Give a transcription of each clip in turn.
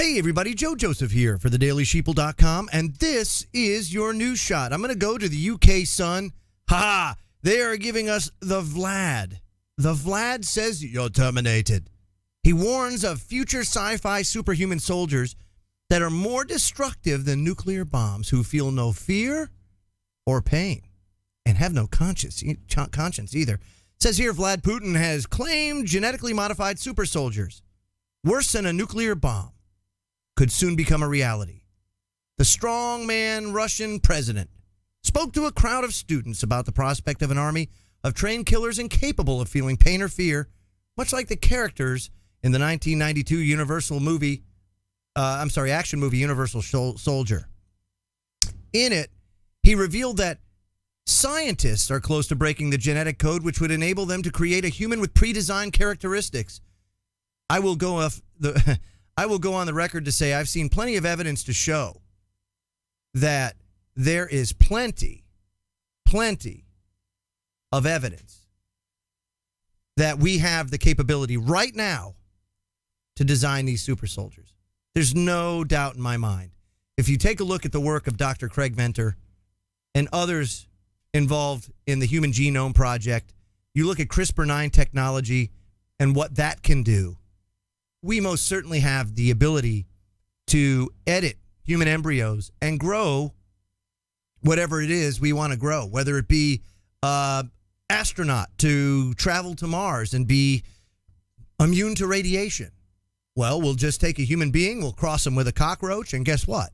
Hey everybody, Joe Joseph here for thedailysheeple.com, and this is your news shot. I'm going to go to the UK Sun. They are giving us the Vlad. The Vlad says you're terminated. He warns of future sci-fi superhuman soldiers that are more destructive than nuclear bombs, who feel no fear or pain and have no conscience either. Says here, Vlad Putin has claimed genetically modified super soldiers, worse than a nuclear bomb, could soon become a reality. The strongman Russian president spoke to a crowd of students about the prospect of an army of trained killers incapable of feeling pain or fear, much like the characters in the 1992 action movie Universal Soldier. In it, he revealed that scientists are close to breaking the genetic code which would enable them to create a human with pre-designed characteristics. I will go on the record to say I've seen plenty of evidence to show that there is plenty of evidence that we have the capability right now to design these super soldiers. There's no doubt in my mind. If you take a look at the work of Dr. Craig Venter and others involved in the Human Genome Project, you look at CRISPR-9 technology and what that can do, we most certainly have the ability to edit human embryos and grow whatever it is we want to grow, whether it be astronaut to travel to Mars and be immune to radiation. Well, we'll just take a human being, we'll cross him with a cockroach, and guess what?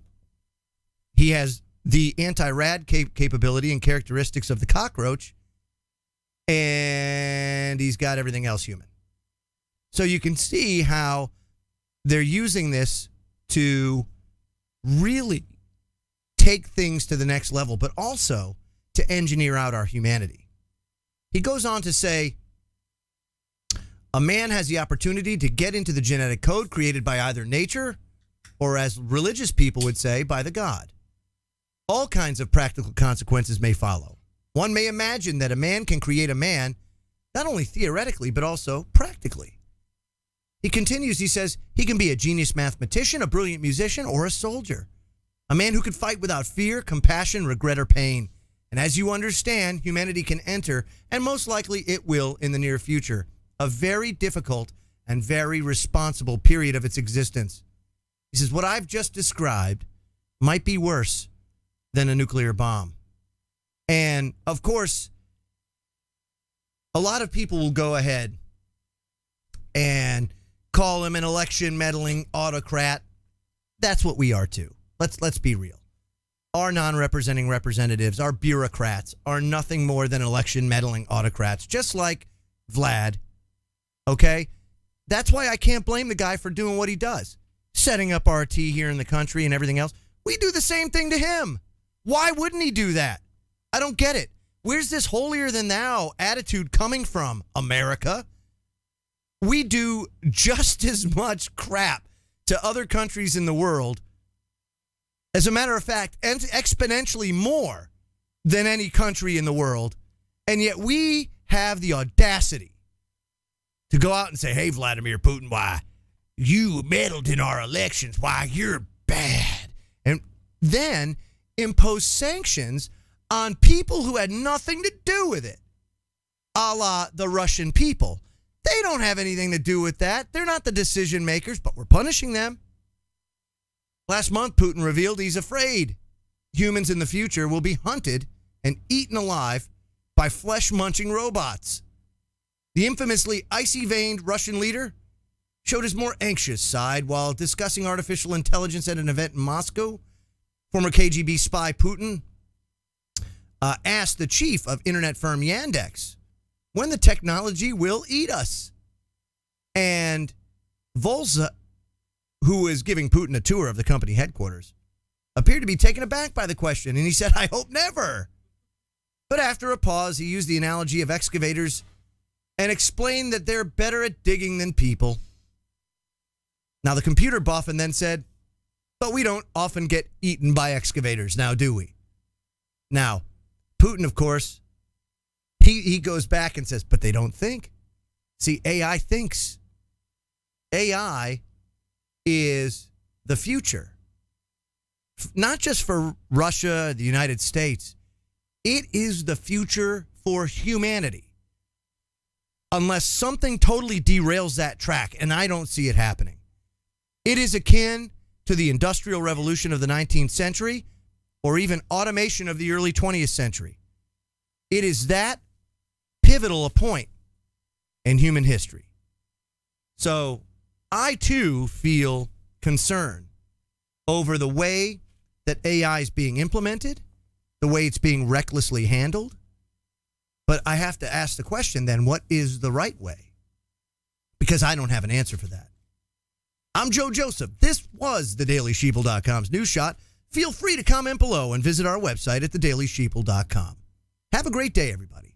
He has the anti-rad capability and characteristics of the cockroach, and he's got everything else human. So you can see how they're using this to really take things to the next level, but also to engineer out our humanity. He goes on to say, a man has the opportunity to get into the genetic code created by either nature or, as religious people would say, by the God. All kinds of practical consequences may follow. One may imagine that a man can create a man, not only theoretically, but also practically. He continues, he says, he can be a genius mathematician, a brilliant musician, or a soldier. A man who could fight without fear, compassion, regret, or pain. And as you understand, humanity can enter, and most likely it will in the near future, a very difficult and very responsible period of its existence. He says, what I've just described might be worse than a nuclear bomb. And, of course, a lot of people will go ahead and call him an election meddling autocrat. That's what we are too. Let's be real. Our non-representing representatives, our bureaucrats, are nothing more than election meddling autocrats, just like Vlad. Okay? That's why I can't blame the guy for doing what he does. Setting up RT here in the country and everything else. We do the same thing to him. Why wouldn't he do that? I don't get it. Where's this holier than thou attitude coming from, America? We do just as much crap to other countries in the world, as a matter of fact, and exponentially more than any country in the world, and yet we have the audacity to go out and say, hey, Vladimir Putin, why, you meddled in our elections, why, you're bad, and then impose sanctions on people who had nothing to do with it, a la the Russian people. They don't have anything to do with that. They're not the decision makers, but we're punishing them. Last month, Putin revealed he's afraid humans in the future will be hunted and eaten alive by flesh-munching robots. The infamously icy-veined Russian leader showed his more anxious side while discussing artificial intelligence at an event in Moscow. Former KGB spy Putin asked the chief of internet firm Yandex when the technology will eat us. And Volza, who is giving Putin a tour of the company headquarters, appeared to be taken aback by the question, and he said, I hope never. But after a pause, he used the analogy of excavators and explained that they're better at digging than people. Now, the computer buff and then said, but we don't often get eaten by excavators now, do we? Now, Putin, of course, he goes back and says, but they don't think. See, AI thinks. AI is the future. Not just for Russia, the United States. It is the future for humanity. Unless something totally derails that track, and I don't see it happening. It is akin to the Industrial Revolution of the 19th century or even automation of the early 20th century. It is that pivotal a point in human history. So I, too, feel concern over the way that AI is being implemented, the way it's being recklessly handled. But I have to ask the question then, what is the right way? Because I don't have an answer for that. I'm Joe Joseph. This was thedailysheeple.com's News Shot. Feel free to comment below and visit our website at thedailysheeple.com. Have a great day, everybody.